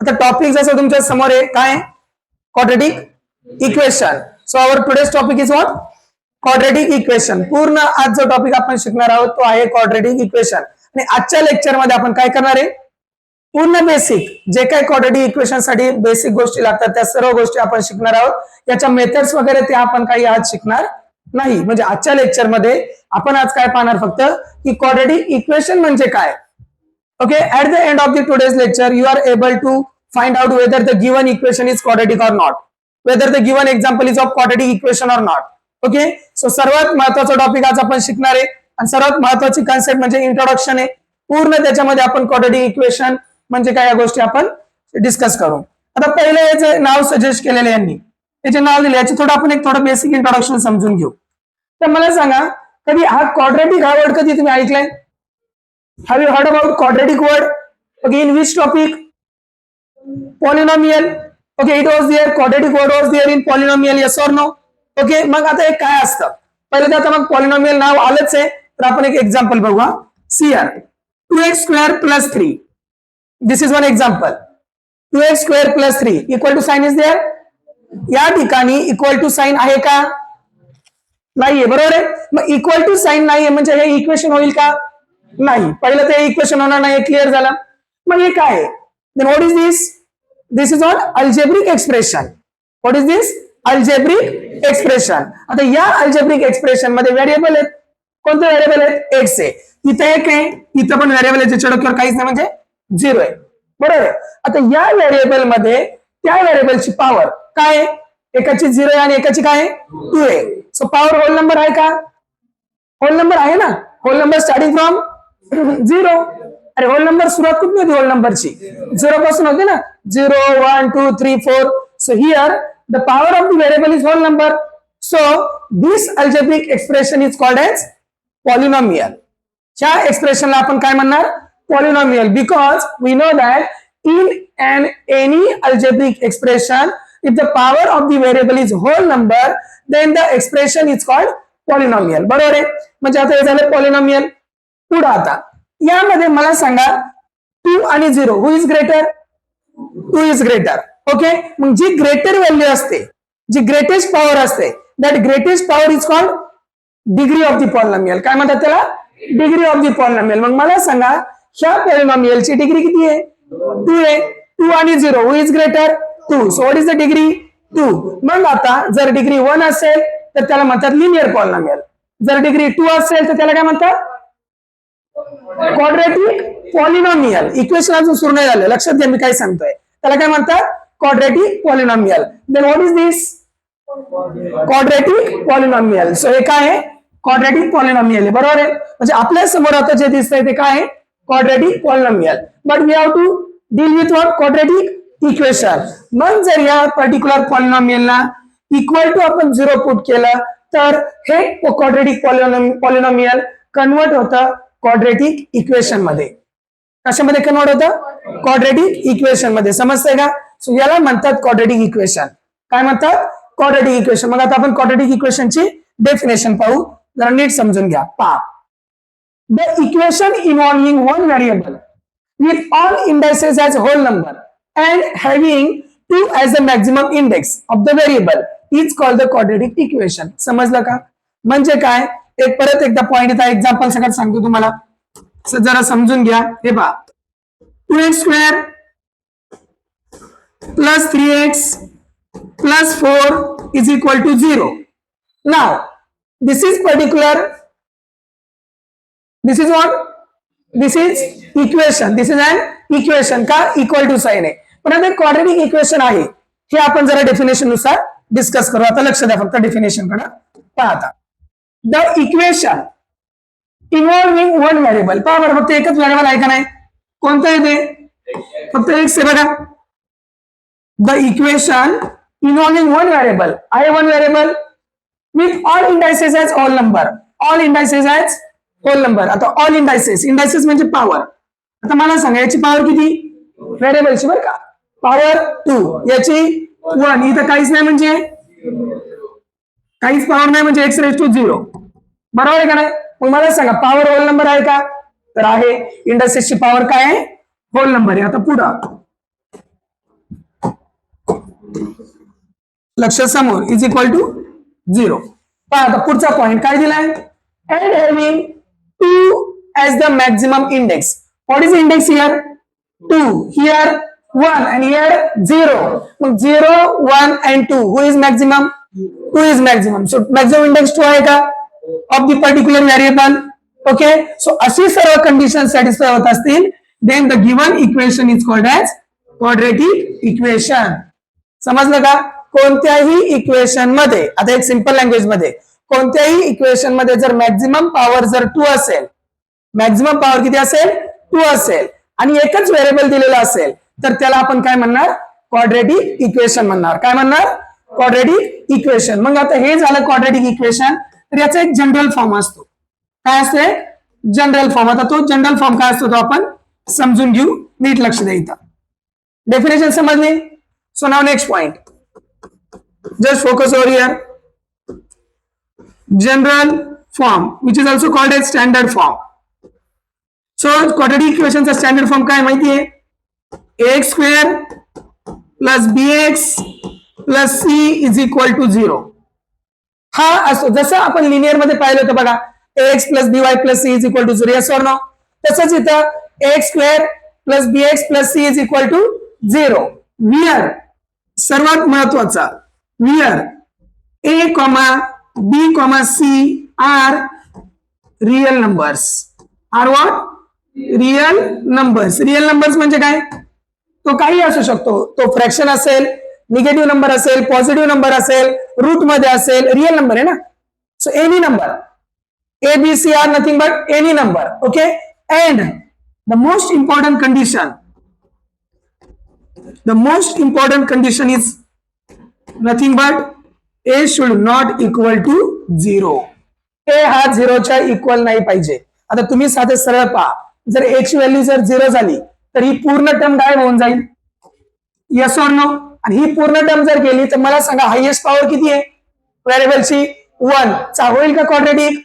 आता टॉपिक जसं तुमच्या समोर आहे काय quadratic equation. So our today's topic is what quadratic equation. पूर्ण आज जो टॉपिक आपण शिकणार आहोत तो आहे क्वाड्रेटिक इक्वेशन. आणि आजच्या लेक्चर मध्ये आपण काय करणार आहे पूर्ण बेसिक जे काही क्वाड्रेटिक इक्वेशन साठी बेसिक गोष्टी लागतात त्या सर्व गोष्टी आपण शिकणार आहोत. याच्या मेथड्स वगैरे ते आपण काही आज शिकणार नाही. म्हणजे आजच्या लेक्चर मध्ये आपण आज काय पाहणार फक्त की क्वाड्रेटिक इक्वेशन म्हणजे काय. Okay, at the end of the today's lecture, you are able to find out whether the given equation is quadratic or not, whether the given example is of quadratic equation or not. Okay, so सर्वात महत्त्वाचा topic आज आपण शिकणार आहे आणि सर्वात महत्त्वाची concept म्हणजे इंट्रोडक्शन आहे. पूर्ण त्याच्यामध्ये आपण क्वाड्रेटिक इक्वेशन म्हणजे काय या गोष्टी आपण डिस्कस करू. आता पहिले याचे नाव सजेस्ट केलेले यांनी याचे नाव दिले याचे थोडं बेसिक इंट्रोडक्शन समजून घेऊ. तर मला सांगा कधी हा क्वाड्रेटिक हा वर्ड कधी तुम्ही ऐकलाय? Have you heard about quadratic word? Okay, in which topic? Polynomial. Okay, it was there. Quadratic word was there in polynomial. Yes or no? Okay, मग आता हे काय असतं? पहिले तर आता मग polynomial नाव आलंच आहे. तर आपण एक एक्झाम्पल बघूया. See here, 2x square plus 3. This is one example. 2x square plus 3 equal to sign is there? या ठिकाणी equal to sign आहे का? नाहीये, बरोबर आहे. मग equal to sign नाहीये म्हणजे हे इक्वेशन होईल का? नाही. पहिलं ते इक्वेशन होणार नाही, क्लिअर झालं. मग हे काय आहे? Then what is this? This is an algebraic expression. What is this? Algebraic expression. आता या अल्जेब्रिक एक्सप्रेशन मध्ये व्हेरिएबल आहेत. कोणते व्हेरिएबल आहेत? एक्स आहे. इथे एक आहे, इथं पण व्हेरिएबल आहे ज्याच्या डोक्यावर काहीच नाही म्हणजे 0 आहे. बरोबर आहे. आता या व्हेरिएबल मध्ये त्या व्हेरिएबलची पॉवर काय आहे? एकाची 0 आहे आणि एकाची काय आहे? 2 आहे. सो पॉवर होल नंबर आहे का? होल नंबर आहे ना. Whole number starting from 0. अरे होल नंबर सुरुवात कुठून होती? होल नंबरची 0 पासून होते ना. 0 1 2 3 4. So here the power of the variable is whole number. So this algebraic expression is called as polynomial. ह्या एक्सप्रेशनला आपण काय म्हणणार? Polynomial. Because we know that in an any algebraic expression if the power of the variable is whole number then the expression is called polynomial. बरोबर आहे. म्हणजे आता हे झालं पॉलिनॉमियल. पुढे आता यामध्ये मला सांगा 2 आणि 0 who is greater? 2 is greater. Okay, मग जी ग्रेटर व्हॅल्यू असते जी ग्रेटेस्ट पॉवर असते that greatest power is called degree of the polynomial. काय म्हणतात त्याला? Degree of the polynomial. मग मला सांगा ह्या पॉलिनॉमियलची डिग्री किती आहे? 2 आहे. 2 आणि 0 who is greater? 2. So what is the degree? 2. मग आता जर डिग्री 1 असेल तर त्याला म्हणतात लिनियर पॉलिनॉमियल. जर डिग्री 2 असेल तर त्याला काय म्हणतात? Quadratic polynomial. इक्वेशन अजून सुरू नाही झालं, लक्षात घ्या मी काय सांगतोय. त्याला काय म्हणतात? Quadratic polynomial. Then what is this? Quadratic polynomial. So हे काय आहे? क्वाड्रेटिक पॉलिनॉमियल आहे. बरोबर आहे. म्हणजे आपल्या समोर आता जे दिसतंय ते काय आहे? Quadratic polynomial. But we have to deal with what? Quadratic equation. मग जर या पर्टिक्युलर पॉलिनॉमियलला इक्वल टू आपण 0 पुट केलं तर हे क्वाड्रेटिक पॉलिनॉमियल कन्वर्ट होतं क्वाड्रेटिक इक्वेशन मध्ये. कशामध्ये कन्वर्ट होतं? क्वाड्रेटिक इक्वेशन मध्ये. समजतंय का? सो याला म्हणतात क्वाड्रेटिक इक्वेशन. काय म्हणतात? Quadratic equation. मग आता आपण क्वाड्रेटिक इक्वेशनची डेफिनेशन पाहू, जरा नीट समजून घ्या. पहा, the equation involving one variable with all indexes as whole number and having 2 as the maximum index of the variable is called the quadratic equation. समजलं का? म्हणजे काय? एक परत एकदा पॉइंट येतात एक्झाम्पल सगळ्यात सांगतो तुम्हाला, जरा समजून घ्या. हे पहा, 2x square plus 3x plus 4 is equal to 0. Now this is particular, this is what? This is equation. This is an equation. का? इक्वल टू साइन आहे. पण आता क्वाड्रेटिक इक्वेशन आहे हे आपण जरा डेफिनेशन नुसार डिस्कस करू. आता लक्ष द्या फक्त डेफिनेशन कडे. पहा आता, the equation involving one variable. पहा बरं, फक्त एकच व्हेरिएबल आहे का नाही? कोणतं आहे ते? फक्त एक आहे बघा. The equation involving one variable आहे. One variable with all indices as whole number. All indices as whole number. आता ऑल इंडायसेस, इंडायसेस म्हणजे पॉवर. आता मला सांगा याची पॉवर किती? व्हेरिएबलची बरं का, पॉवर 2. याची 1. इथं काहीच नाही म्हणजे काहीच पॉवर नाही म्हणजे x raised to 0. बरोबर आहे का नाही? मग मला सांगा पॉवर होल नंबर आहे का? तर आहे. इंडस्ट्रीजची पॉवर काय आहे? होल नंबर आहे. आता पुढं लक्ष समोर इज इक्वल टू 0. पहा आता पुढचा पॉइंट काय दिलाय, and having 2 as the maximum index. What is the index here? 2. Here 1 and here 0. 0, 1 and 2. Who is maximum? 2 is maximum. So maximum index 2 आहे का of the particular variable. Okay. So अशी सर्व condition satisfy होत असतील, then the given equation is called as quadratic equation. समजलं का? कोणत्याही equation मध्ये, आता एक सिंपल लँग्वेज मध्ये, कोणत्याही इक्वेशन मध्ये जर मॅक्झिमम पॉवर जर 2 असेल, मॅक्झिमम पॉवर किती असेल 2 असेल आणि एकच व्हेरिएबल दिलेला असेल, तर त्याला आपण काय म्हणणार, क्वाड्रेटिक इक्वेशन म्हणणार. काय म्हणणार, क्वाड्रेटिक इक्वेशन. मग आता हे झालं क्वाड्रेटिक इक्वेशन. तर याचा एक जनरल फॉर्म असतो. काय असते, जनरल फॉर्म. आता तो जनरल फॉर्म काय असतो तो आपण समजून घेऊ. नीट लक्ष द्या इथं. डेफिनेशन समजली. So now next point, just focus over here. General form, which is also called as standard form. So quadratic equation चा standard form काय माहिती आहे, ax square plus bx plus c is equal to 0. हा असतो. जसं आपण linear मध्ये पाहिलं होतं बघा, ax plus by plus c is equal to 0. yes or no? तसंच इथं ax square plus bx plus c is equal to 0. Where सर्वात महत्वाचा, where a, b, c are real numbers. Are what? Real numbers. Real numbers म्हणजे काय, तो काही असू शकतो. तो फ्रॅक्शन असेल, निगेटिव्ह नंबर असेल, पॉझिटिव्ह नंबर असेल, रूट मध्ये असेल, रिअल नंबर आहे ना. So any number, a, b, c are nothing but any number. Okay. And the most important condition is nothing but a should not equal to 0. a हा 0 च्या equal नाही पाहिजे. आता तुम्ही साधे सरळ पहा, जर a ची व्हॅल्यू जर 0 झाली तर ही पूर्ण टर्म गायब होऊन जाईल. Yes or no? आणि ही पूर्ण टर्म जर गेली तर मला सांगा हायएस्ट पॉवर किती आहे व्हेरिएबलची, 1 चा होईल का क्वाड्रेटिक?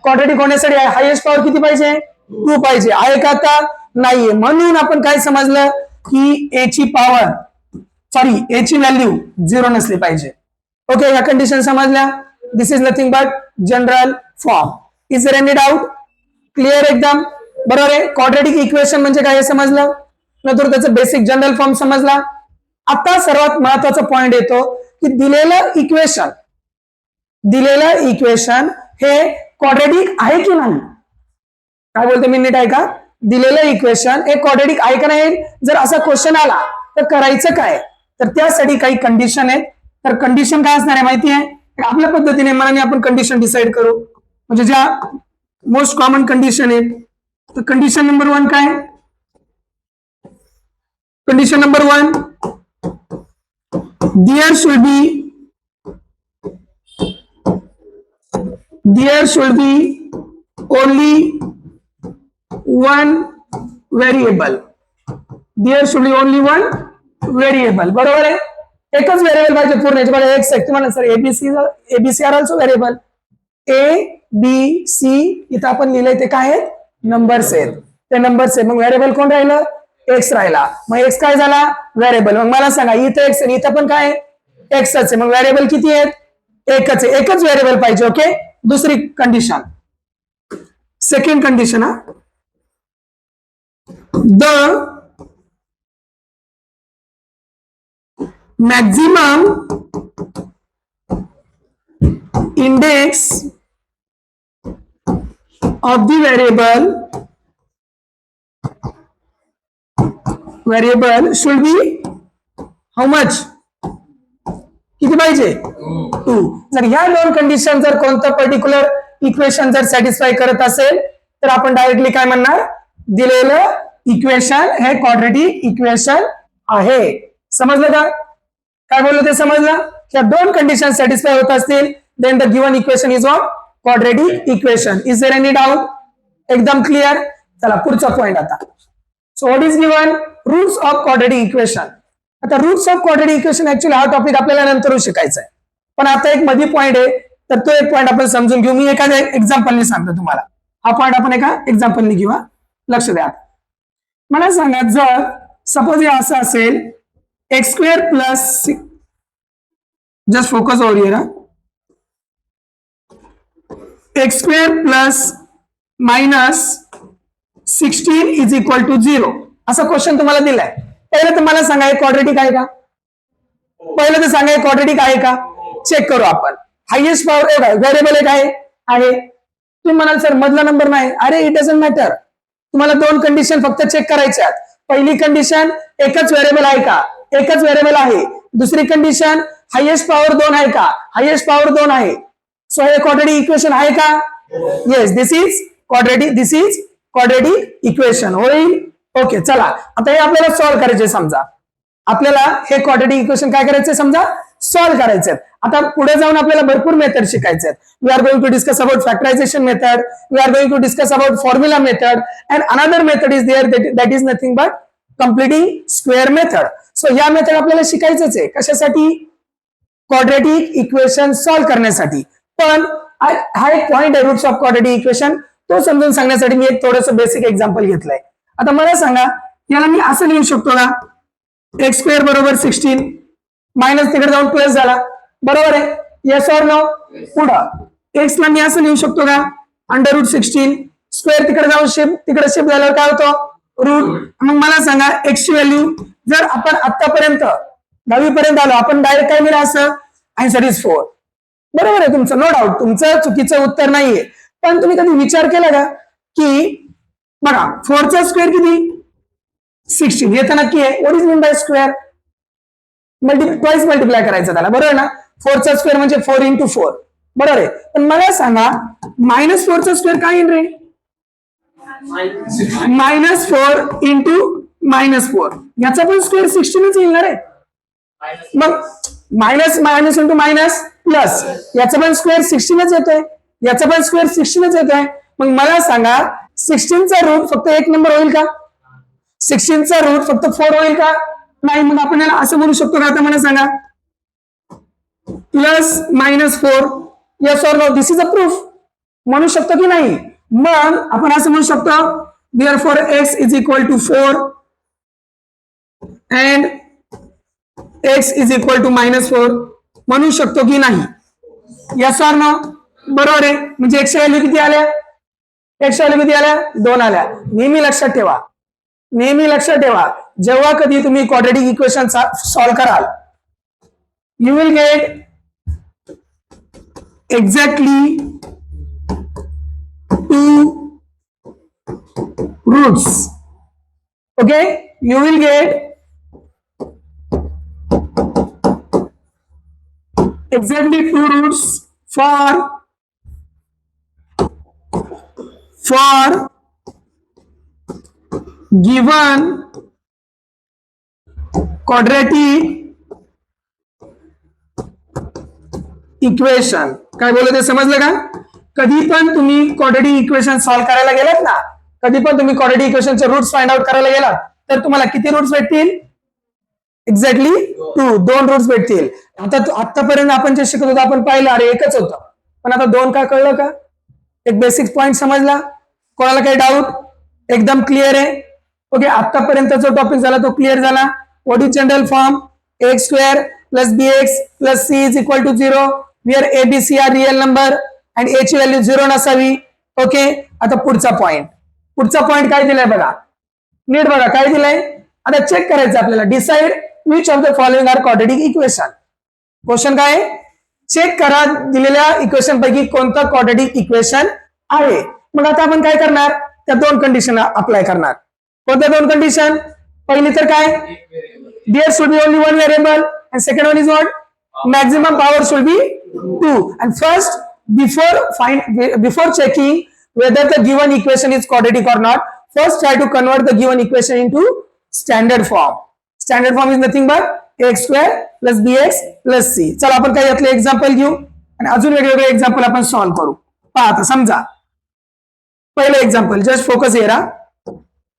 क्वाड्रेटिक होण्यासाठी हायएस्ट पॉवर किती पाहिजे, 2 पाहिजे. आहे का? आता नाहीये. म्हणून आपण काय समजलं की a ची पॉवर, सॉरी a ची व्हॅल्यू 0 नसली पाहिजे. ओके, या कंडिशन समजल्या. This is nothing but general form. Is there any doubt? Clear एकदम? बरोबर आहे. क्वाड्रेटिक इक्वेशन म्हणजे काय हे समजलं, नंतर त्याचं बेसिक जनरल फॉर्म समजला. आता सर्वात महत्वाचा पॉइंट येतो की दिलेलं इक्वेशन हे क्वाड्रेटिक आहे की नाही. काय बोलते मी, नीट आहे का? दिलेलं इक्वेशन हे क्वाड्रेटिक आहे का नाही, जर असा क्वेश्चन आला तर करायचं काय, तर त्यासाठी काही कंडिशन आहेत. तर कंडिशन काय असणार आहे माहिती आहे, आपल्या पद्धतीने मनाने आपण कंडिशन डिसाइड करू. म्हणजे ज्या मोस्ट कॉमन कंडिशन आहेत. तर कंडिशन नंबर 1 काय, condition number 1, there should be only one variable. There should be only one variable. बरोबर आहे. एकच व्हेरिएबल पाहिजे पूर्ण याच्यामध्ये. एक सेक्ट म्हणा sir, ABC are also variable. A B C इथं आपण लिहिलंय ते काय आहेत, नंबर्स आहेत. ते नंबर्स आहेत. मग व्हेरिएबल कोण राहिलं, एक्स राहिला. मग एक्स काय झाला, व्हेरिएबल. मग मला सांगा इथं एक्स आणि इथं पण काय एक्सच आहे. मग व्हेरिएबल किती आहेत, एकच आहे. एकच व्हेरिएबल पाहिजे. ओके. दुसरी कंडिशन, सेकंड कंडिशन, हा, the maximum index of the variable should be how much, किती पाहिजे, 2. जर ह्या दोन कंडिशन जर कोणतं पर्टिक्युलर इक्वेशन जर सॅटिस्फाय करत असेल तर आपण डायरेक्टली काय म्हणणार, दिलेलं इक्वेशन हे क्वाड्रेटिक इक्वेशन आहे. समजलं का? काय बोललो ते समजलं? या दोन कंडिशन सॅटिस्फाय होत असतील then the given equation is of quadratic equation. Is there any doubt? एकदम क्लिअर. चला पुढचा पॉइंट आता. So what is given, roots of quadratic equation. आता roots of quadratic equation actually हा टॉपिक आपल्याला नंतर शिकायचा आहे, पण आता एक मध्ये पॉइंट आहे तर तो एक पॉइंट आपण समजून घेऊ. मी एखाद्या एक्झाम्पलने सांगतो तुम्हाला. हा पॉइंट आपण एका एक्झाम्पलने घेऊ. लक्ष द्या. मला सांगा, जर सपोज हे असं असेल, x square plus Just focus over here. X square plus minus 16 is equal to 0 असा क्वेश्चन तुम्हाला दिलाय. पहिलं तुम्हाला सांगा हे क्वाड्रेटिक आहे का? पहिलं तर सांगा हे क्वाड्रेटिक आहे का? चेक करू आपण. हायएस्ट पॉवर व्हेरिएबल एक आहे. तुम्ही म्हणाल सर मधला नंबर नाही. अरे इट डझंट मॅटर. तुम्हाला दोन कंडिशन फक्त चेक करायच्या आहेत. पहिली कंडिशन एकच व्हेरिएबल आहे का? एकच व्हेरिएबल आहे. दुसरी कंडिशन हायएस्ट पॉवर 2 आहे का? हायएस्ट पॉवर 2 आहे. सो हे क्वाड्रेटिक इक्वेशन आहे का? Yes, this is quadratic equation होईल. ओके, चला आता हे आपल्याला सॉल्व्ह करायचे. समजा आपल्याला हे क्वाड्रेटिक इक्वेशन काय करायचंय समजा सॉल्व्ह करायचे. आता पुढे जाऊन आपल्याला भरपूर मेथड शिकायचे आहेत. We are going to discuss about factorisation method, we are going to discuss about formula method, and another method is there that is nothing but completing square method. So या method आपल्याला शिकायचंच आहे. कशासाठी? Quadratic equation solve करण्यासाठी. पण हा एक point आहे रूट्स ऑफ क्वाड्रेटिक इक्वेशन, तो समजून सांगण्यासाठी मी एक थोडंसं बेसिक एक्झाम्पल घेतलंय. आता मला सांगा याला मी असं लिहू शकतो का? एक्स स्क्वेअर बरोबर 16 मायनस तिकडे जाऊन प्लस झाला, बरोबर आहे? Yes or no? पुढं एक्स ला मी असं लिहू शकतो का? अंडर रूट 16 स्क्वेअर तिकडे जाऊन तिकडे शिफ्ट झाल्यावर काय होतं? रूट. मग मला सांगा एक्स ची व्हॅल्यू जर आपण आतापर्यंत 10वी पर्यंत आलो आपण डायरेक्ट काय मिळालं असं? Answer is 4. बरोबर आहे तुमचं, नो डाऊट. तुमचं चुकीचं उत्तर नाहीये. पण तुम्ही कधी विचार केला का की बघा 4चा स्क्वेअर किती? 16. हे तर नक्की आहे. What is mean by square? Twice multiply करायचं त्याला, बरोबर आहे ना? 4चा स्क्वेअर म्हणजे 4 into 4, बरोबर आहे. पण मला सांगा -4चा स्क्वेअर काय येईल रे? -4 into -4 याचा पण स्क्वेअर 16च येईल ना रे. मग मायनस इंटू मायनस प्लस याचा पण स्क्वेअर 16च येतोय, याचा पण स्क्वेअर 16च येतोय. मग मला सांगा 16चा रूट फक्त एक नंबर होईल का? 16चा रूट फक्त 4 होईल का? नाही. मग आपण याला असं म्हणू शकतो का? आता मला सांगा +-4 yes or no? This is a proof. म्हणू शकतो की नाही? मग आपण असं म्हणू शकतो therefore x is equal to 4 and x is equal to -4 म्हणू शकतो की नाही? Yes or no? बरोबर आहे. म्हणजे x च्या व्हॅल्यू किती आल्या? x च्या व्हॅल्यू किती आल्या? 2 आल्या. नेहमी लक्षात ठेवा जेव्हा कधी तुम्ही क्वाड्रेटिक इक्वेशन सॉल्व्ह कराल you will get exactly 2 roots. Okay, you will get exactly 2 roots for given quadratic equation. काय बोलत आहे समजलं का? कधी पण तुम्ही क्वाड्रेटिक इक्वेशन सॉल्व्ह करायला गेलात ना, कधी पण तुम्ही क्वाड्रेटिक इक्वेशनचे रूट्स फाइंड आउट करायला गेलात तर तुम्हाला किती रूट्स भेटतील? एक्झॅक्टली 2 रूट्स भेटतील. आतापर्यंत आपण जे शिकत होतो आपण पाहिलं अरे एकच होतं, पण आता 2 काय कळलं का? एक बेसिक पॉइंट समजला? कोणाला काही डाऊट? एकदम क्लिअर आहे. ओके, आतापर्यंत जो टॉपिक झाला तो क्लिअर झाला. What is general form? X square plus bx plus c is equal to 0 where a b c are real number and a ची व्हॅल्यू 0 नसावी. ओके, आता पुढचा पॉइंट काय दिलाय बघा, नीट बघा काय दिलंय. आता चेक करायचं आपल्याला. Decide which of the following are quadratic equation. Question काय? चेक करा दिलेल्या इक्वेशन पैकी कोणतं क्वाड्रेटिक इक्वेशन आहे. मग आता आपण काय करणार? त्या 2 कंडिशन अप्लाय करणार. कोणत्या 2 कंडिशन? पहिली तर काय? There should be only 1 variable and second one is what? Maximum power should be 2. And first before checking whether the given equation is quadratic or not, first try to convert the given equation into standard form. Standard form is nothing but x square plus bx plus c. चला आपण काय यातले example घेऊ आणि अजून वेगवेगळे example आपण solve करू. पहा आता समजा पहिलं example, just focus here.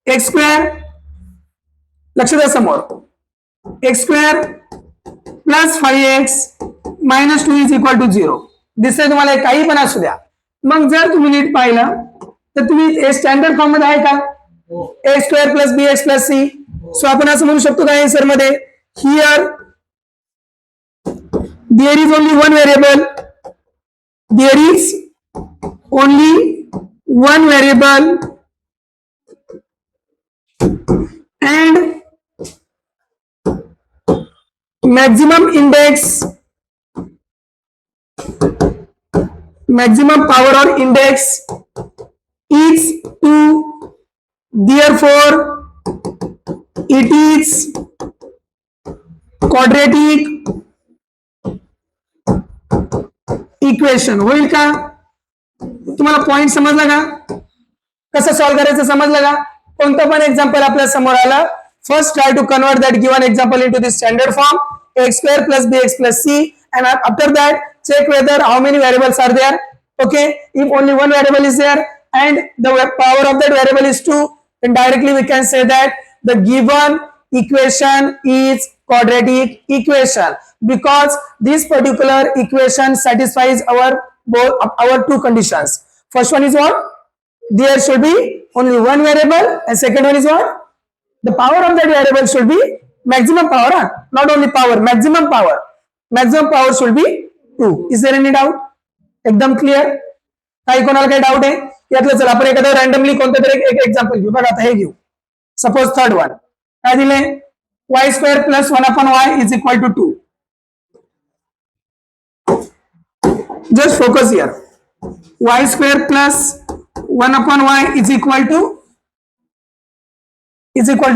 X square, लक्ष द्या समोर, X square plus 5x minus 2 is equal to 0 दिसतंय तुम्हाला? काही पण असू द्या. मग जर तुम्ही नीट पाहिलं तर तुम्ही स्टँडर्ड फॉर्म मध्ये आहे का? X square plus bx plus c. So आपण असं म्हणू शकतो का आन्सर मध्ये? Here there is only one variable. There is only one variable and maximum index, maximum power or index is 2. Therefore it is quadratic equation. होईल का? तुम्हाला point समजला का? कसं सॉल्व करायचं समजलं का? कोणतं पण एक्झाम्पल आपल्या समोर आलं, first try to convert that given example into the standard form x square plus bx plus c, and after that check whether how many variables are there. Okay, if only one variable is there and the power of that variable is 2, then directly we can say that the given equation is quadratic equation, because this particular equation satisfies our two conditions. First one is what? There should be only one variable, and second one is what? The power of that variable should be maximum power, not only power, maximum power. Maximum power should be 2. Is there any doubt? एकदम clear? काही कोणाला काही doubt आहे यातलं? चला आपण एखादं randomly कोणतं तरी एक एक्झाम्पल घेऊ. बघा आता हे घेऊ. सपोज थर्ड वन काय दिले? y square plus 1/y is equal to 2. Just focus here. y square plus 1/y is equal to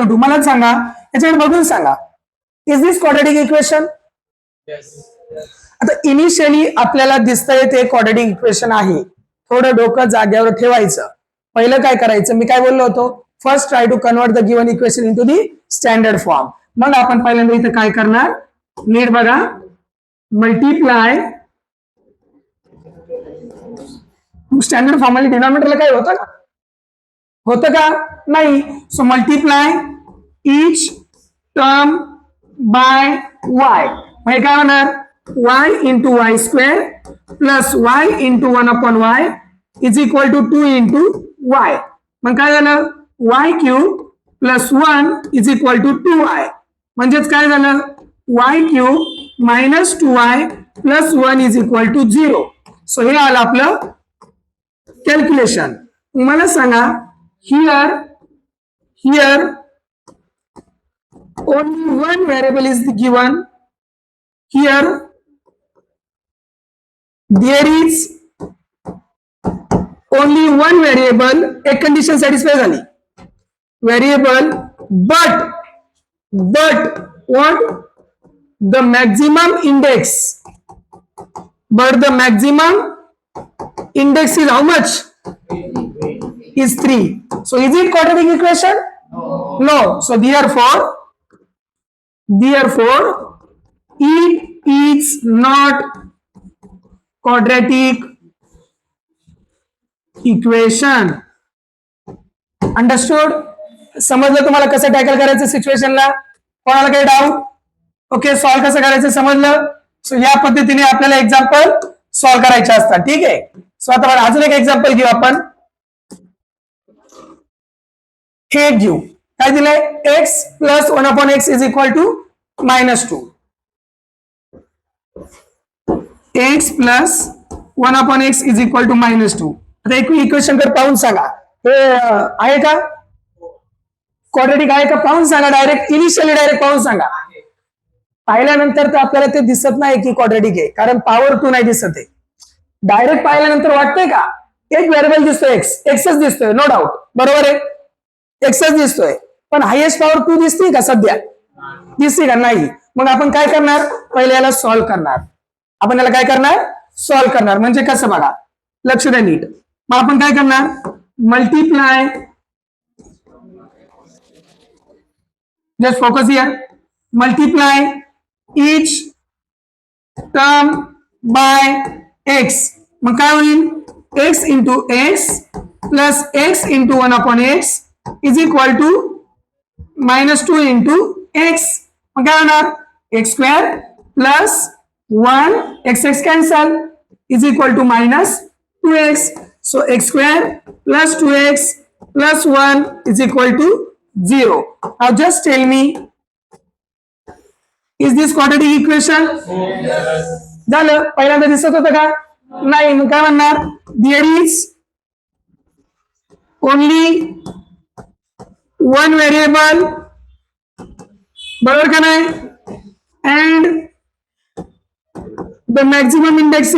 2. मला सांगा, याच्याकडे बघून सांगा, इज दिस क्वाड्रॅटिक इक्वेशन? आता इनिशियली आपल्याला दिसतंय ते क्वाड्रॅटिक इक्वेशन आहे. थोडं डोकं जाग्यावर ठेवायचं. पहिलं काय करायचं, मी काय बोललो होतो, first try to convert the given equation into the standard form. मग आपण पहिल्यांदा इथं काय करणार, नीट बघा, मल्टिप्लाय. स्टँडर्ड फॉर्म मध्ये डिनॉमिनेटरला काय होतं का? होतं का? नाही. So multiply each term by y. म्हणजे काय होणार? y into y square plus y into 1/y is equal to 2 into y. मग काय झालं? y cube plus 1 is equal to 2y. म्हणजेच काय झालं? y cube minus 2y plus 1 is equal to 0. So हे आलं आपलं कॅल्क्युलेशन. मला सांगा, here only one variable is given. Here there is only one variable. एक कंडिशन सॅटिस्फाय झाली. Variable, but what? The maximum index. But the maximum index is how much? Is 3. So is it quadratic equation? No. So therefore it is not quadratic equation. Understood? समजलं तुम्हाला कसं tackle करायचं सिच्युएशनला? कोणाला काही doubt? Okay, solve कसं करायचं समजलं? So या पद्धतीने आपल्याला एक्झाम्पल सॉल्व करायचे असतात. ठीक आहे. सो आता अजून एक एक्झाम्पल घेऊ आपण. हे घेऊ. काय दिलंय? x plus 1/x is equal to -2. x plus 1/x is equal to -2. आता एक इक्वेशन कर पाहून सांगा, हे आहे का? क्वाड्रॅटिक आहे का? पाहून सांगा. इनिशियली डायरेक्ट पाहून सांगा. पाहिल्यानंतर तर आपल्याला ते दिसत नाही की क्वाड्रॅटिक आहे, कारण पॉवर 2 नाही दिसत आहे. डायरेक्ट पाहिल्यानंतर वाटतंय का? एक व्हेरिएबल दिसतोय, एक्सच दिसतोय, नो डाऊट. बरोबर आहे, एक्सच दिसतोय. पण हायेस्ट पॉवर 2 दिसते का सध्या? दिसते का? नाही. मग आपण काय करणार? पहिले याला सॉल्व्ह करणार. आपण याला काय करणार? सॉल्व्ह करणार. म्हणजे कसं बघा, लक्ष द्या नीट. मग आपण काय करणार? Multiply, just focus here, multiply each term by x. मग काय होईल? x into x plus x into 1/x is equal to -2 into x. मग काय होणार? x square plus 1 x cancel is equal to -2x. So x square plus 2x plus 1 is equal to 0. Now just tell me, is this quadratic equation? Yes. झालं. पहिल्यांदा दिसत होतं का? नाही. मग काय म्हणणार? There is only one variable, बरोबर का नाही? And the maximum index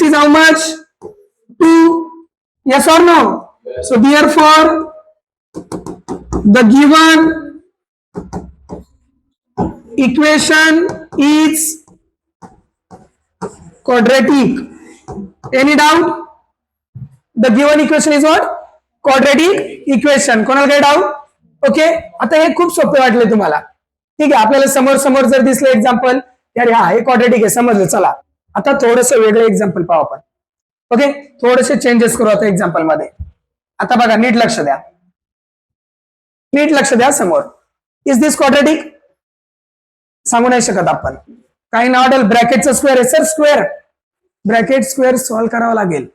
is how much? 2. Yes or no? So therefore the given equation is quadratic. Any doubt? The given equation is what? Quadratic equation. कोणाला काही doubt? Okay. आता हे खूप सोपे वाटले तुम्हाला. ठीक आहे. आपल्याला समोर समोर जर दिसलं एक्झाम्पल, यार हा हे क्वाड्रेटिक आहे, समजलं. चला आता थोडस वेगळं एक्झाम्पल पाहू आपण. ओके. थोडेसे चेंजेस करू आता एक्झाम्पल मध्ये. आता बघा, नीट लक्ष द्या, नीट लक्ष द्या. समोर इज दिस क्वाड्रेटिक? सांगू नाही शकत आपण. काही नाव वाटेल ब्रॅकेटचा स्क्वेअर आहे sir. Square, bracket square solve करावा लागेल.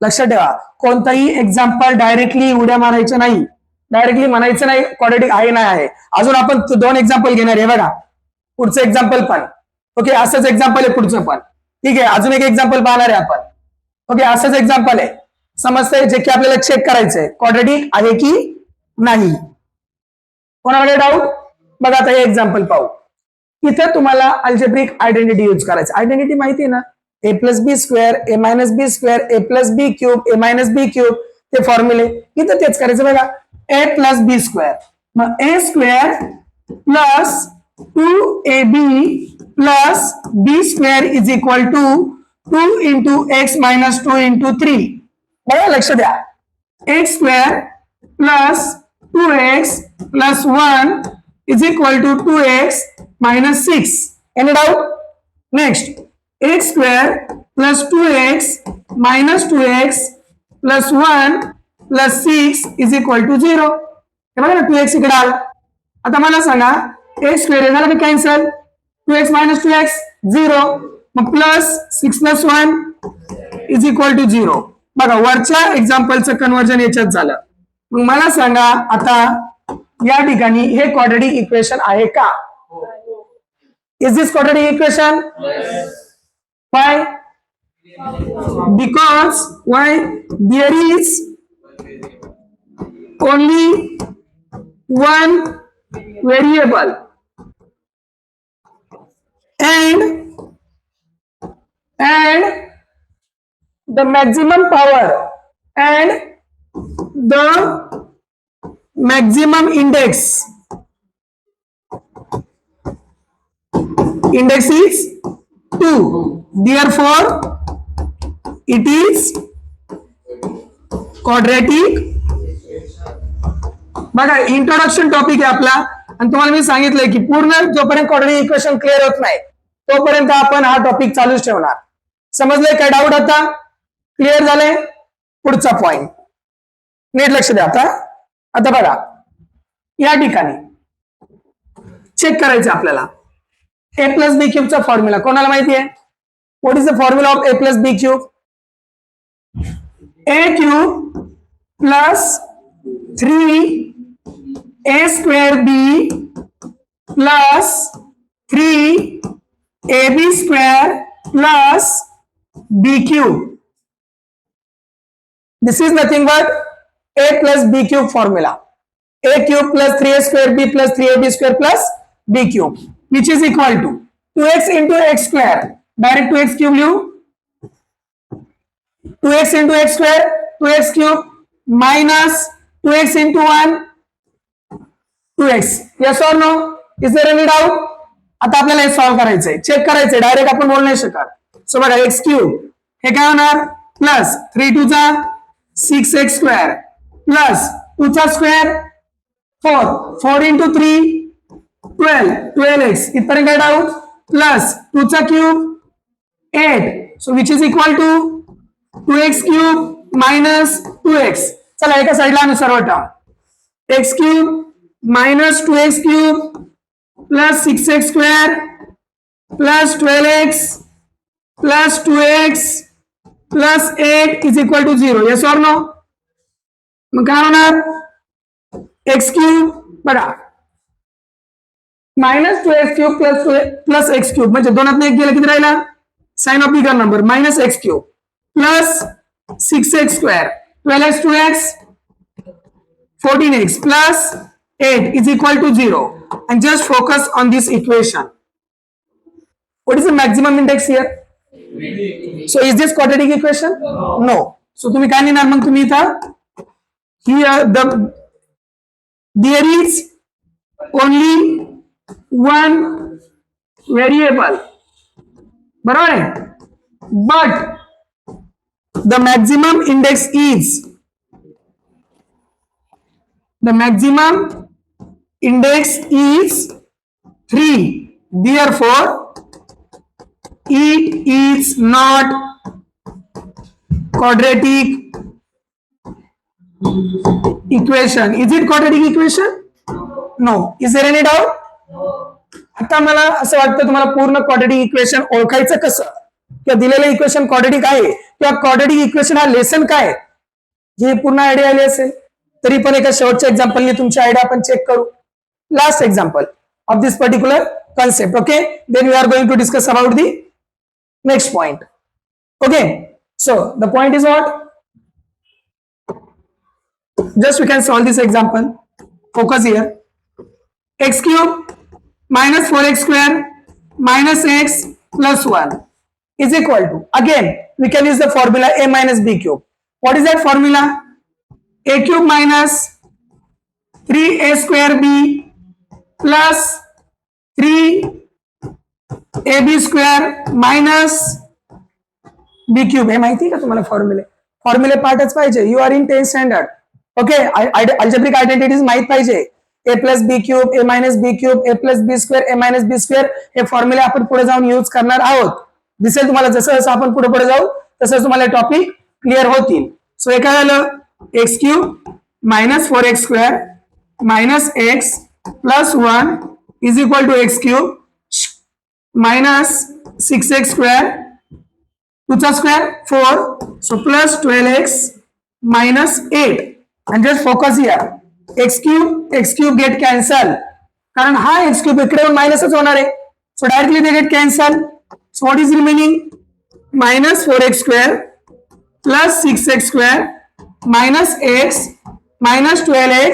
लक्षात ठेवा, कोणताही एक्झाम्पल डायरेक्टली उड्या मारायचं नाही, डायरेक्टली म्हणायचं नाही क्वाड्रेटिक आहे नाही आहे. अजून आपण 2 एक्झाम्पल घेणार आहे. बघा पुढचं एक्झाम्पल पण. ओके. असंच एक्झाम्पल आहे पुढचं पण. ठीक आहे. अजून एक एक्झाम्पल पाहणार आहे आपण. ओके. असंच एक्झाम्पल आहे. समजतंय? जे की आपल्याला चेक करायचंय क्वाड्रेटिक आहे की नाही. कोणाकडे डाऊट? बघा आता हे एक्झाम्पल पाहू. इथे तुम्हाला अल्जेब्रिक आयडेंटिटी यूज करायचं. आयडेंटिटी माहिती आहे ना? ए प्लस बी स्क्वेअर, ए मायनस बी स्क्वेअर, ए प्लस बी क्यूब, ए मायनस बी क्यूब, ते फॉर्म्युले. इथं तेच करायचं. बघा ए प्लस बी स्क्वेअर, मग A square plus 2ab plus B square is equal to 2 into x minus 2 into 3. बघा लक्ष द्या. X square plus 2x plus 1 is equal to 2x minus 6. Any doubt? Next, x square plus 2x minus 2x plus 1 plus 6 is equal to 0. हे बघा ना, 2x इकडे आला. आता मला सांगा, एक्स स्क्वेअर झाला का कॅन्सल? 2x मायनस 2x 0, मग plus 6 plus 1 is equal to 0. बघा वरच्या एक्झाम्पलचं कन्वर्जन याच्यात झालं. मग मला सांगा आता या ठिकाणी हे क्वाड्रेटिक इक्वेशन आहे का? Is this quadratic equation? Why? Because why? There is only one variable and the maximum power and the maximum index is 2. Therefore it is quadratic. बघा इंट्रोडक्शन टॉपिक आहे आपला, आणि तुम्हाला मी सांगितलंय की पूर्ण जोपर्यंत क्वाड्रेटिक इक्वेशन क्लिअर होत नाही तोपर्यंत आपण हा टॉपिक चालूच ठेवणार. समजलंय? काय डाऊट आता? क्लिअर झालंय? पुढचा पॉइंट नीट लक्ष द्या. आता बघा या ठिकाणी चेक करायचं आपल्याला. ए प्लस बी क्यूबचा फॉर्म्युला कोणाला माहिती आहे? What is the formula of a plus b cube? A cube plus 3a square b plus 3ab square plus b cube. This is nothing but a plus b cube formula. a cube plus 3a square b plus 3ab square plus b cube, which is equal to 2x into x square. Direct 2x cube लिहू. 2x into x square 2x cube minus 2x into 1 2x. Yes or no? Is there any doubt? आता आपल्याला हे solve करायचंय, check करायचंय. Direct आपण बोलू नाही शकत. सो बघा x क्यूब हे काय होणार? प्लस 3 2 चा 6x स्क्वेअर प्लस 2 चा स्क्वेअर 4 4 into 3 12x. इथपर्यंत काय डाऊट? प्लस 2 चा cube 8. So which is equal to 2x cube minus 2x. चला एका साईडला आणू सर्व term. x cube minus 2x cube plus 6x square plus 12x plus 2x plus 8 is equal to 0. Yes or no? मग काय होणार? x cube बघा minus 2x cube plus x cube म्हणजे दोनात एक गेलं किती राहिला sign of bigger number minus x cube plus 6x square 12x 2x 14x plus 8 is equal to 0 and just focus on this equation. What is the maximum index here? So is this quadratic equation? No. So तुम्ही काय लिहिणार मग तुम्ही इथं here there is only one variable बरोबर आहे but the maximum index is the maximum index is 3 therefore it is not quadratic equation. Is it quadratic equation? No. Is there any doubt? आता मला असं वाटतं तुम्हाला पूर्ण क्वाड्रेटिक इक्वेशन ओळखायचं कसं किंवा दिलेलं इक्वेशन क्वाड्रेटिक आहे किंवा क्वाड्रेटिक इक्वेशन हा लेसन काय हे पूर्ण आयडिया आली असेल तरी पण एका शेवटच्या एक्झाम्पलने तुमची आयडिया आपण चेक करू. Last example of this particular concept. Okay, then we are going to discuss about the next point. Okay, so the point is what? Just we can solve this example. Focus here. X cube minus 4x square minus x plus 1 is equal to, again we can use the formula a minus b cube. What is that formula? A cube minus 3a square b plus 3ab square minus b cube. हे माहिती आहे का तुम्हाला फॉर्म्युले पार्टच पाहिजे. You are in 10th standard. Okay, algebraic identities माहित पाहिजे. a plus b cube a minus b cube a plus B square a minus b square हे फॉर्म्युले आपण पुढे जाऊन यूज करणार आहोत. दिसेल तुम्हाला जसं जसं आपण पुढे जाऊ तसं तुम्हाला टॉपिक क्लिअर होतील. सो हे काय झालं x cube minus 4x square minus x plus 1 is equal to x cube minus 6x square 2 square 4 so plus 12x minus 8 and just focus here x cube get cancel कारण हा x cube इकडे येऊन मायनसच होणार आहे. so directly they get cancel. so what is remaining minus 4x square plus 6x square minus x minus 12x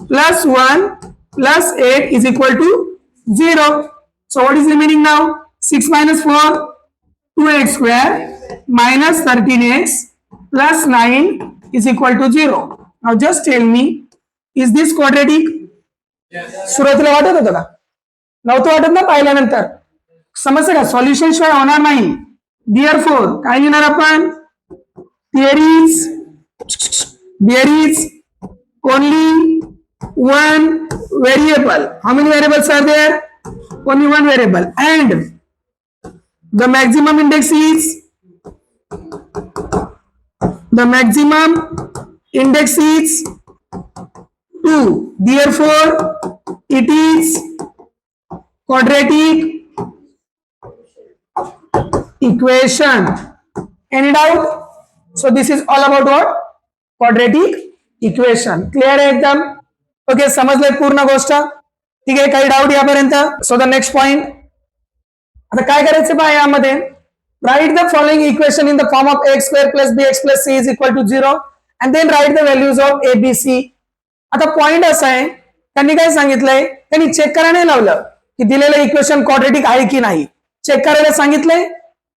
plus 1 plus 8 is equal to 0. So what is remaining now? 6 minus 4, 2x square minus 13x plus 9 is equal to 0. Now just tell me, is this quadratic? सुरुवातीला वाटत होतं का? नव्हतं वाटत ना पाहिल्यानंतर? समजलं का? सॉल्युशन शिवाय होणार नाही. Therefore काय लिहिणार आपण? There is only one variable. How many variables are there? Only one variable. And the maximum index is 2. Therefore it is quadratic equation. Any doubt? So this is all about what? Quadratic equation. Clear है एकदम? Okay, समजले पूर्ण गोष्ट. ठीक आहे, काही doubt यापर्यंत? So the next point. आता काय करायचं पहा यामध्ये write the following equation in the form of x square plus b x plus c is equal to 0 and then write the values of a B c. आता point असा आहे त्यांनी काय सांगितलंय त्यांनी चेक करायला नाही लावलं की दिलेलं इक्वेशन क्वाड्रेटिक आहे की नाही. चेक करायला सांगितलंय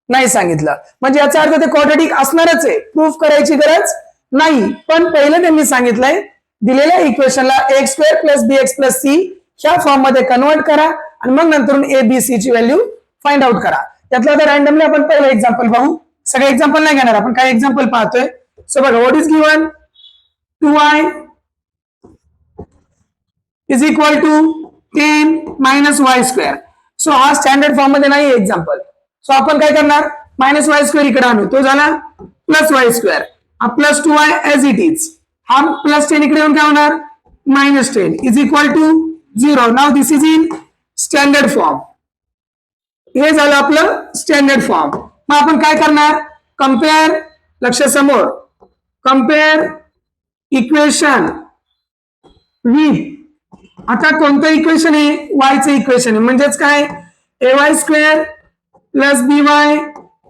नाही सांगितलं म्हणजे याचा अर्थ ते क्वाड्रेटिक असणारच आहे. प्रूफ करायची गरज नाही. पण पहिलं त्यांनी सांगितलंय दिलेल्या इक्वेशनला x square plus b x plus C ह्या फॉर्म मध्ये कन्वर्ट करा आणि मग नंतर ए बी सी ची व्हॅल्यू फाइंड आउट करा. त्यातलं आता रॅन्डमली आपण पहिलं एक्झाम्पल पाहू. सगळे एक्झाम्पल नाही घेणार आपण, काही एक्झाम्पल पाहतोय. सो बघा what is given 2y is equal to 10 minus y square. So हा स्टँडर्ड फॉर्म मध्ये नाही एक्झाम्पल. सो आपण काय करणार मायनस वाय स्क्वेअर इकडे आणू तो झाला प्लस वाय स्क्वेअर हा plus 2y as it is हा प्लस 10 इकडे येऊन काय होणार minus 10 is equal to 0. Now this is in standard form. हे झालं आपलं स्टँडर्ड फॉर्म. मग आपण काय करणार कम्पेअर लक्ष समोर कम्पेअर इक्वेशन विथ आता कोणतं इक्वेशन आहे? वायचं इक्वेशन आहे. म्हणजेच काय? ay square plus by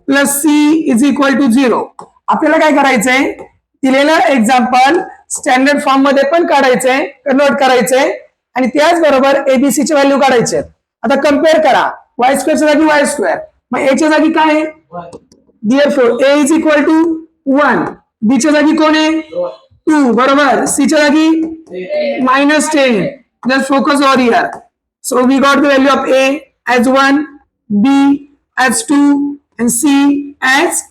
plus c is equal to 0. आपल्याला काय करायचंय? दिलेलं एक्झाम्पल स्टँडर्ड फॉर्म मध्ये पण काढायचंय, कन्वर्ट करायचंय आणि त्याचबरोबर एबीसी ची व्हॅल्यू काढायचे. आता कम्पेअर करा. वाय स्क्वेअरच्या जागी वाय स्क्वेअर, मग ए च्या जागी काय आहे? Therefore a is equal to 1. b च्या जागी कोण आहे? 2. बरोबर. c च्या जागी -10. Just focus over here. So we got the value of a as 1, b as 2 and c as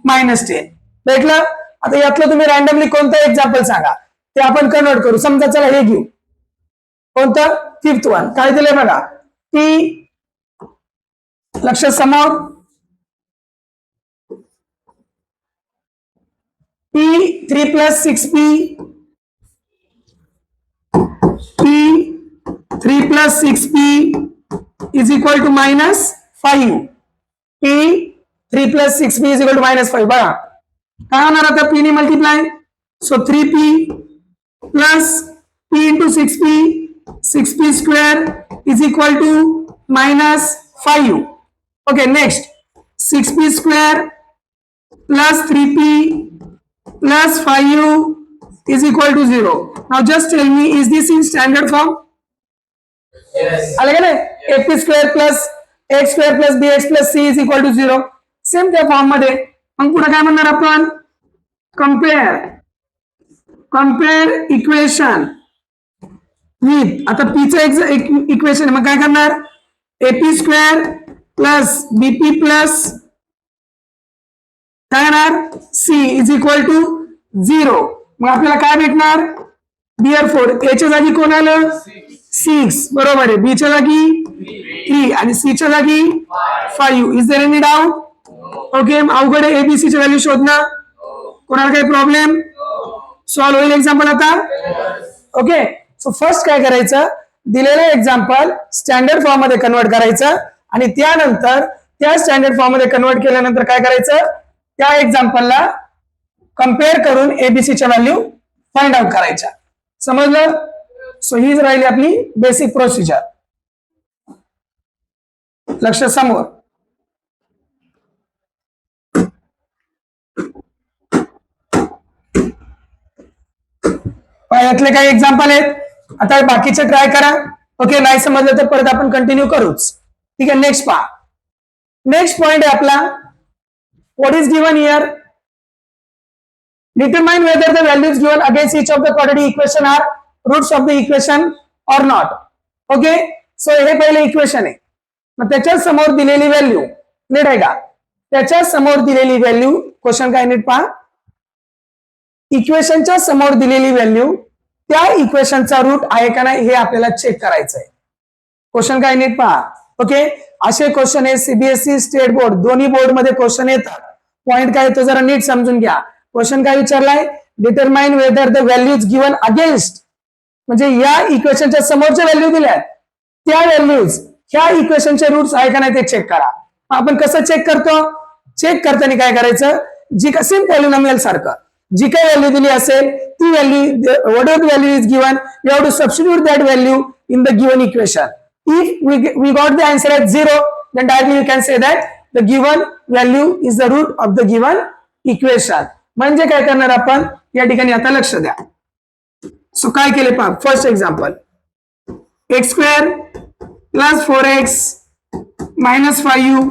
-10. भेटलं? आता यातलं तुम्ही रॅन्डमली कोणतं एक्झाम्पल सांगा, ते आपण कन्वर्ट करू. समजा चला हे घेऊ. कोणतं? 5th one. काय दिलंय बघा. p लक्ष समोर p 3 plus 6p p 3 plus 6p is equal to -5. p 3 plus 6p is equal to -5. बघा काय होणार आता? p ने multiply. So 3p plus p into 6p 6p square is equal to -5. Okay, next 6p square plus 3p plus 5u is equal to 0. Now just tell me, is this in standard form? Yes. अलग है ap square plus x square plus bx plus c is equal to 0. Same त्या form मध्ये. मग पुढे काय म्हणणार आपण? Compare equation with. आता p चं इक्वेशन मग काय करणार? ap square plus bp plus काय येणार? c is equal to 0. मग आपल्याला काय भेटणार? Therefore a च्या जागी कोण आलं? 6. बरोबर आहे. b च्या जागी 3 आणि c च्या जागी 5. Is there any doubt? Okay. अवघड आहे एबीसी ची व्हॅल्यू शोधणं. कोणाला काही प्रॉब्लेम? सॉल्व्ह होईल एक्झाम्पल आता? ओके. सो फर्स्ट काय करायचं? दिलेलं एक्झाम्पल स्टँडर्ड फॉर्म मध्ये कन्वर्ट करायचं आणि त्यानंतर त्या स्टँडर्ड फॉर्म मध्ये कन्वर्ट केल्यानंतर काय करायचं? त्या एक्झाम्पलला कम्पेअर करून एबीसीच्या व्हॅल्यू फाइंड आउट करायच्या. समजलं? सो हीच राहिली आपली बेसिक प्रोसिजर. लक्ष समोर. यातले काही एक्झाम्पल आहेत. आता बाकीचे ट्राय करा. ओके. नाही समजलं तर परत आपण कंटिन्यू करूच. ठीक आहे. नेक्स्ट पहा. नेक्स्ट पॉइंट आहे आपला. What is given here? Determine whether the values given against each of the quadratic equation are roots of the equation or not. Okay. So हे पहिले इक्वेशन आहे. मग त्याच्या समोर दिलेली व्हॅल्यू नीट आहे का? त्याच्या समोर दिलेली व्हॅल्यू, क्वेश्चन काय नीट पहा. इक्वेशनच्या समोर दिलेली व्हॅल्यू त्या इक्वेशनचा रूट आहे का नाही हे आपल्याला चेक करायचंय. क्वेश्चन काय नीट पहा. ओके. असे क्वेश्चन हे सीबीएसई स्टेट बोर्ड दोन्ही बोर्ड मध्ये क्वेश्चन येतात. पॉइंट काय तो जरा नीट समजून घ्या. क्वेश्चन काय विचारलाय? Determine whether the values given against, म्हणजे या इक्वेशनच्या समोरच्या व्हॅल्यू दिल्यात त्या व्हॅल्यूज ह्या इक्वेशनचे रूट्स आहे का नाही ते चेक करा. आपण कसं चेक करतो? चेक करताना काय करायचं? जी का सेम पॉलिनॉमियल सारखं जी काही व्हॅल्यू दिली असेल ती value, whatever value is given, you have to substitute that value in the given equation. If we got the answer at 0, then directly we can say that the given value is the root of the given equation. म्हणजे काय करणार आपण? या ठिकाणी आता लक्ष द्या. So काय केले पहा. First example, x square plus 4x minus 5u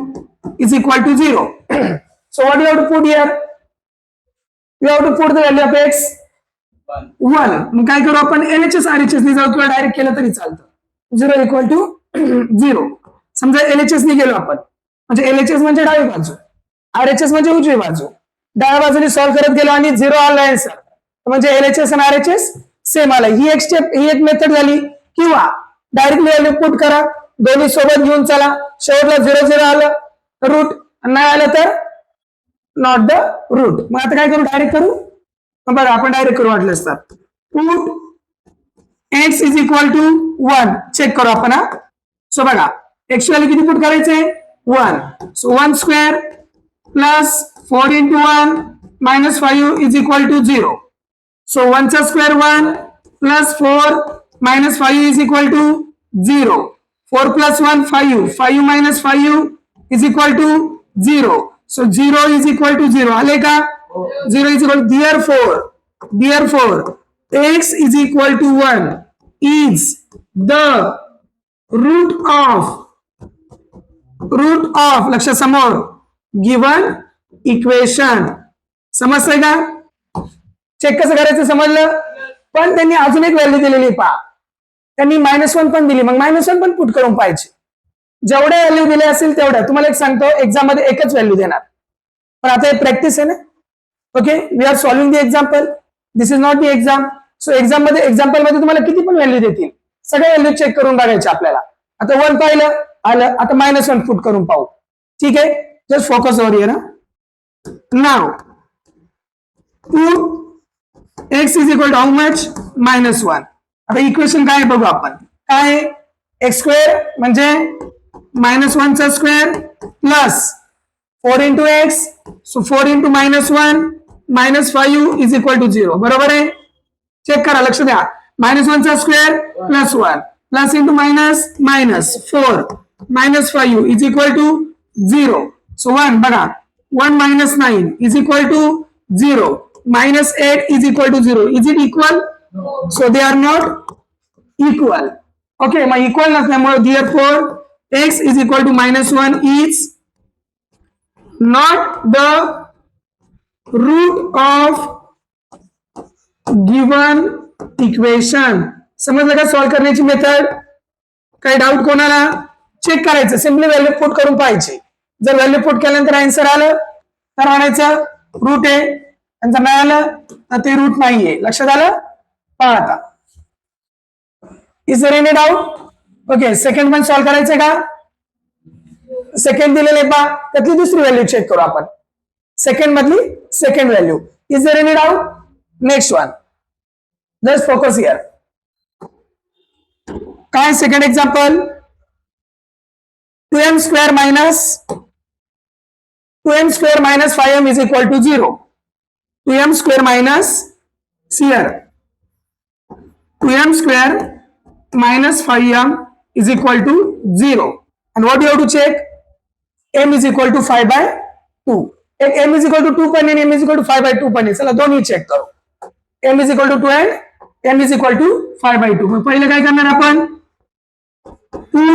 is equal to 0. So what you have to put here? You have to put the value of x 1. मग काय करू आपण? LHS RHS ने जाऊ किंवा डायरेक्ट केलं तरी चालतं. 0 इक्वल टू 0. समजा LHS ने गेलो आपण, म्हणजे LHS म्हणजे डावी बाजू, RHS म्हणजे उजवी बाजू. डाव्या बाजूने सॉल्व्ह करत गेलो आणि 0 आला आन्सर, म्हणजे LHS आणि RHS सेम आला. ही एक स्टेप, ही एक मेथड झाली. किंवा डायरेक्टली व्हॅल्यू पुट करा, दोन्ही सोबत घेऊन चला, शेवटला 0 0 आलं रूट, नाही आलं तर नॉट द रूट. मग आता काय करू? डायरेक्ट करू. बघा आपण डायरेक्ट करू वाटलं असतात. Put x is equal to 1 check करू आपण. सो बघा x व्हॅल्यू किती पुट करायचंय? 1. So 1 square plus 4 into 1 minus 5 is equal to 0. So 1 चा square 1 plus 4 minus 5 is equal to 0. 4 plus 1 5. 5 minus 5 is equal to 0. So 0 is equal to 0. आले का? 0 is equal to therefore x is equal to 1 is the root of लक्ष समोर given equation. समजतंय का? Check कसं करायचं समजलं. पण त्यांनी अजून एक व्हॅल्यू दिलेली पहा. त्यांनी -1 पण दिली. मग -1 पण पुट करून पाहिजे. जेवढे व्हॅल्यू दिले असेल तेवढ्या. तुम्हाला एक सांगतो एक्झाम मध्ये एकच व्हॅल्यू देणार. पण आता हे प्रॅक्टिस आहे ना. Okay, we are solving the example. This is not the exam. So example मध्ये तुम्हाला किती पण व्हॅल्यू देतील. सगळे व्हॅल्यू चेक करून बघायचे आपल्याला. आता 1 पाहिलं आलं. आता -1 पुट करून पाहू. ठीक आहे, just focus over here. Now x is equal to how much? -1. आता इक्वेशन काय बघू आपण. काय x स्क्वेअर म्हणजे -1 चा square plus 4 into x. So 4 into -1 -5 is equal to 0. बरोबर आहे. चेक करा, लक्ष द्या. -1 चा square plus 1 plus into minus minus 4 -5 is equal to 0. So 1 बघा 1 minus 9 is equal to 0. -8 is equal to 0. Is it equal? No. So they are not equal. Okay, मग equal नसल्यामुळे therefore x is equal to -1 is not the root of given equation. समजलं का solve करण्याची method? काही doubt कोणाला? Check करायचं, simply value put करून पाहायची. जर व्हॅल्यू पुट केल्यानंतर आन्सर आलं तर म्हणायचं रूट आहे. त्यांचं नाही आलं तर ते रूट नाहीये. लक्षात आलं? पहा आता. Is there any doubt? Okay, second पण सॉल्व करायचं का? सेकंड दिलेले पहा, त्यातली दुसरी व्हॅल्यू चेक करू आपण. सेकंड मधली second value. Is there any doubt? Next one, just focus here. काय second example? 2m square minus 5m is equal to 0. 2m square minus, see here, 2m square minus 5m is equal to 0. And what you have to check? m is equal to 5 by 2. एक m is equal to 2 पण m is equal to 5 by 2 पण चला दोन्ही check करू. m is equal to 2 and m is equal to 5 by 2. मग पहिले काय करणार आपण? 2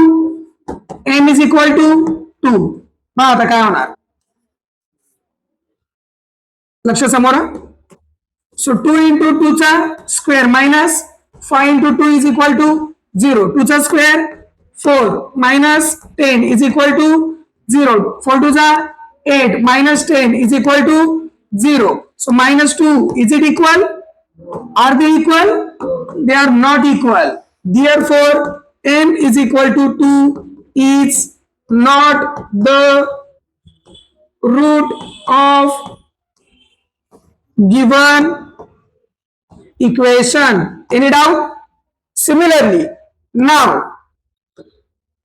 m is equal to 2. मग आता काय होणार? लक्ष समोर. सो 2 into 2 चा square minus 5 into 2 is equal to 0. 2 चा square 4 minus 10 is equal to 0. 4 2 चा 8 minus 10 is equal to 0. So -2, is it equal? Are they equal? They are not equal. Therefore m is equal to 2 is not the root of given equation. Any doubt? Similarly, now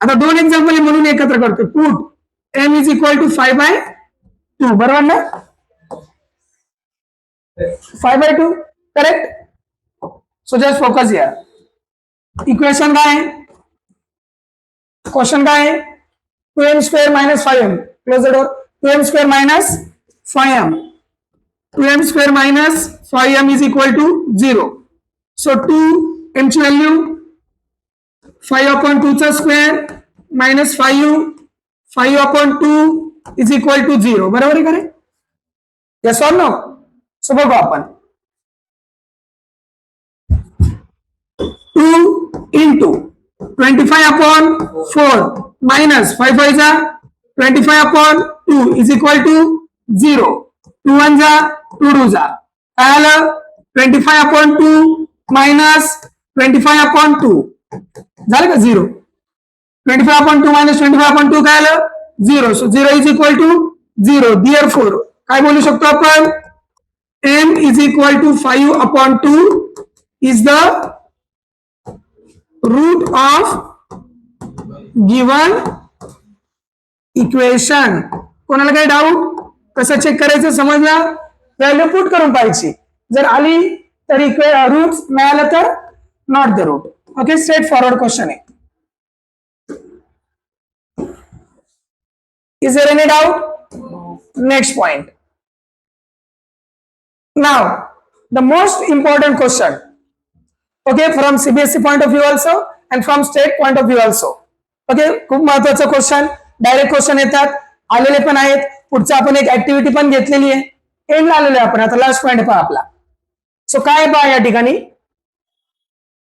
आता दोन example म्हणून एकत्र करतो. Put m is equal to 5 by 2. बरोबर ना? 5 by 2 correct. So just focus here. Equation काय आहे? Question काय आहे? 2m square minus 5m. Close the door. 2m square minus 5m. 2m square minus 5m is equal to 0. So 2m ची value 5 upon 2 चा square minus 5 upon 2 is equal to 0. बरोबर आहे का रे? Yes or no? सो बघू आपण. 2 into 25 upon 4 minus 5 5 जा 25 upon 2 is equal to 0. 2 1 जा 2 2 जा. काय आलं? 25 upon 2 minus 25 upon 2 झालं का? 0. 25 upon 2 minus 25 upon 2 काय आलं? 0. So 0 is equal to 0. Therefore काय बोलू शकतो आपण? m is equal to 5 upon 2 is the root of given equation. कोणाला काही डाऊट? कसं चेक करायचं समजलं? व्हॅल्यू पुट करून पाहायची. जर आली तर रूट, नाही आलं तर not the root. Okay, straight forward question आहे. Is there any doubt? Next point. Now, the most important question. Okay, from CBSE point of view also and from state point of view also. Okay, खूप महत्वाचा question. Direct question येतात, आलेले पण आहेत. पुढचा आपण एक ऍक्टिव्हिटी पण घेतलेली आहे. एंड आलेलो आहे आपण. आता लास्ट पॉइंट पहा आपला. सो काय पहा या ठिकाणी,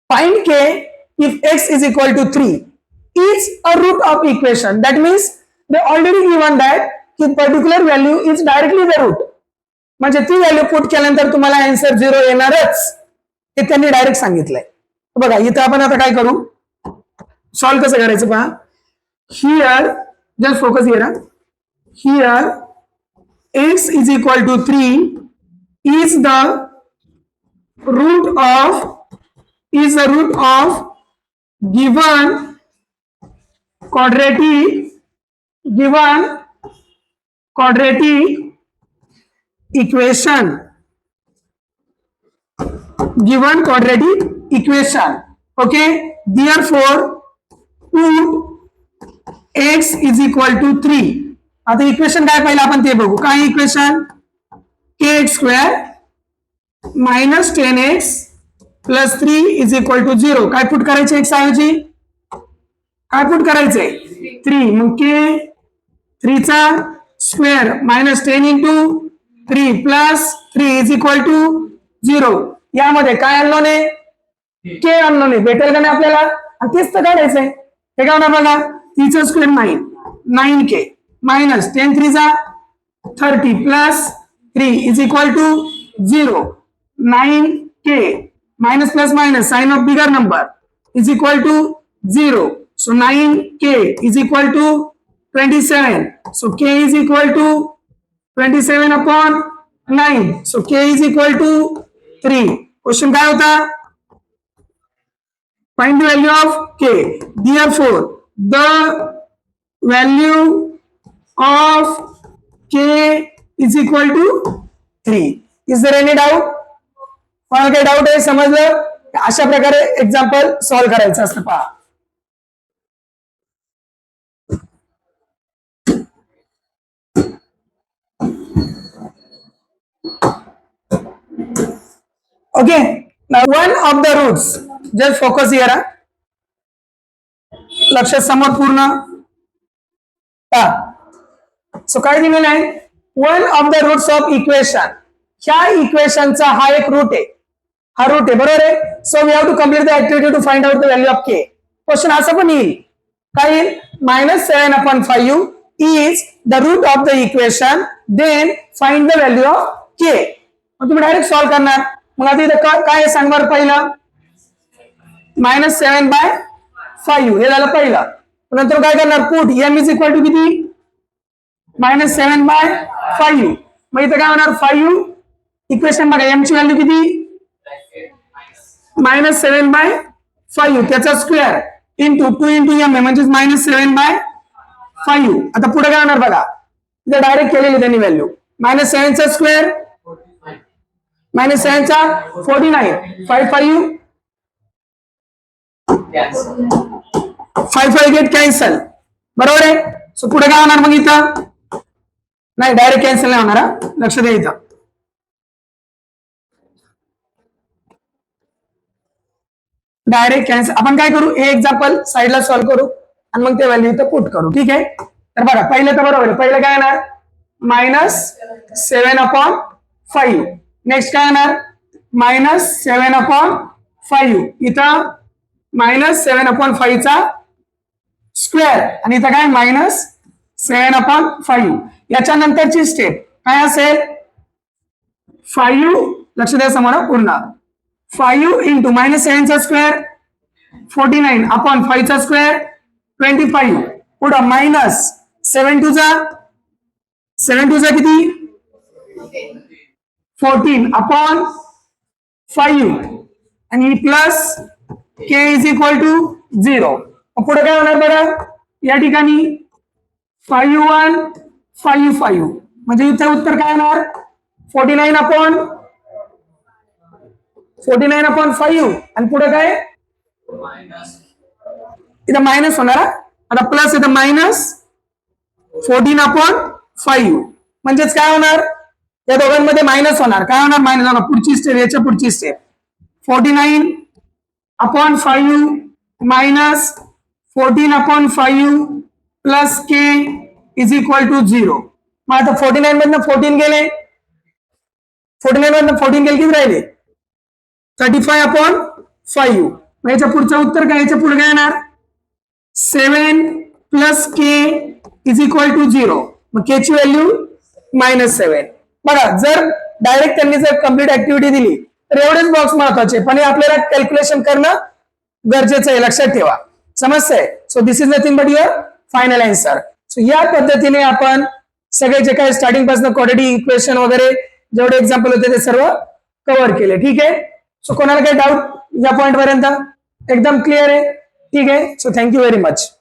find K if x is equal to 3 is a root of equation. That means they already given that की particular value is directly the root. म्हणजे ती व्हॅल्यू पुट केल्यानंतर तुम्हाला आन्सर 0 येणारच, हे त्यांनी डायरेक्ट सांगितलंय. बघा इथं आपण आता काय करू, सॉल्व्ह कसं करायचं पहा. Here just focus here x is equal to 3 is the root of given quadratic equation. Okay, therefore put x is equal to 3. आता इक्वेशन काय पहिलं आपण ते बघू. काय equation, kx square minus 10x plus 3 is equal to 0. काय put करायचे, x ऐवजी काय पुट करायचंय 3. मग k 3 चा square minus 10 into 3 plus 3 is equal to 0. यामध्ये काय अननोन आहे, k अननोन आहे. भेटेल का नाही आपल्याला, आणि तेच तर काढायचंय. हे काय होणार बघा, 3 चा स्क्वेअर 9k मायनस 10 3 चा 30 plus 3 is equal to 0. 9k minus plus minus sign of bigger number is equal to 0. So 9k is equal to 27. So k is equal to 27 upon 9. So k is equal to 3. Question काय होता, find the value of k. Therefore the value of k is equal to 3. Is there any doubt? कोणाला काही doubt आहे, समजलं. अशा प्रकारे example solve करायचं असतं पहा. Okay, one of the roots, just focus here. लक्ष समोर पूर्ण पहा. सो काय दिलेलं आहे, one of the roots of equation. ह्या इक्वेशनचा हा एक रूट आहे, हा रूट आहे, बरोबर आहे. So we have to complete the activity to find out the value of k. Question असं पण येईल, काय येईल, -7/5 is the root of the equation, then find the value of k. मग तुम्ही डायरेक्ट सॉल्व्ह करणार. मग आता इथं काय सांग बरं, पहिलं -7/5 हे झालं पहिलं. नंतर काय करणार, put m is equal to किती, -7/5. मग इथं काय होणार, 5 इक्वेशन बघा, m ची व्हॅल्यू किती, -7/5 त्याचा स्क्वेअर इंटू 2 इंटू m म्हणजे -7/5. आता पुढे काय होणार बघा, इथे डायरेक्ट केलेली त्यांनी व्हॅल्यू. -7 चा स्क्वेअर -7 चा 49 5 गेट कॅन्सल, बरोबर आहे. सो पुढे काय होणार मग, इथं नाही डायरेक्ट कॅन्सल नाही होणार, लक्ष द्या. इथं डायरेक्ट कॅन्सल. आपण काय करू, हे एक्झाम्पल साईडला सॉल्व्ह करू आणि मग ते व्हॅल्यू इथं पुट करू, ठीक आहे. तर बघा पहिलं तर बरोबर आहे, पहिलं काय येणार, -7/5. नेक्स्ट काय येणार, -7/5. इथं -7/5 चा स्क्वेअर आणि इथं काय -7/5. याच्या नंतरची स्टेप काय असेल, 5 लक्ष द्या समोर पूर्ण, 5 इंटू -7 चा स्क्वेअर 49/5 चा स्क्वेअर 25. पुढं -7 2 चा किती 14/5 आणि plus k is equal to 0. पुढे काय होणार बरं, या ठिकाणी 5/5 म्हणजे इथे उत्तर काय होणार, 49/5 आणि पुढे काय इथं मायनस होणार हा. आता प्लस इथं मायनस 14/5 म्हणजेच काय होणार, या दोघांमध्ये मायनस होणार, काय होणार मायनस होणार, पुढची स्टेप, याच्या पुढची step 49/5 minus 14/5 plus k is equal to 0. मग आता 49 मधनं 14 गेले, 49 मधनं 14 गेले, किती राहिले 35/5. मग याच्या पुढचं उत्तर काय, याच्या पुढे काय येणार 7 plus k is equal to 0. मग के ची व्हॅल्यू -7. बघा, जर डायरेक्ट त्यांनी जर कम्प्लीट ऍक्टिव्हिटी दिली तर एवढेच बॉक्स महत्वाचे, पण हे आपल्याला कॅल्क्युलेशन करणं गरजेचं आहे, लक्षात ठेवा, समजतंय. So this is nothing but your final answer. So या पद्धतीने आपण सगळे जे काही स्टार्टिंग पासून क्वाड्रेटिक इक्वेशन वगैरे जेवढे एक्झाम्पल होते ते सर्व कव्हर केले. ठीक आहे. सो कोणाला काही डाऊट या पॉइंट पर्यंत एकदम क्लिअर आहे? ठीक आहे. So thank you very much.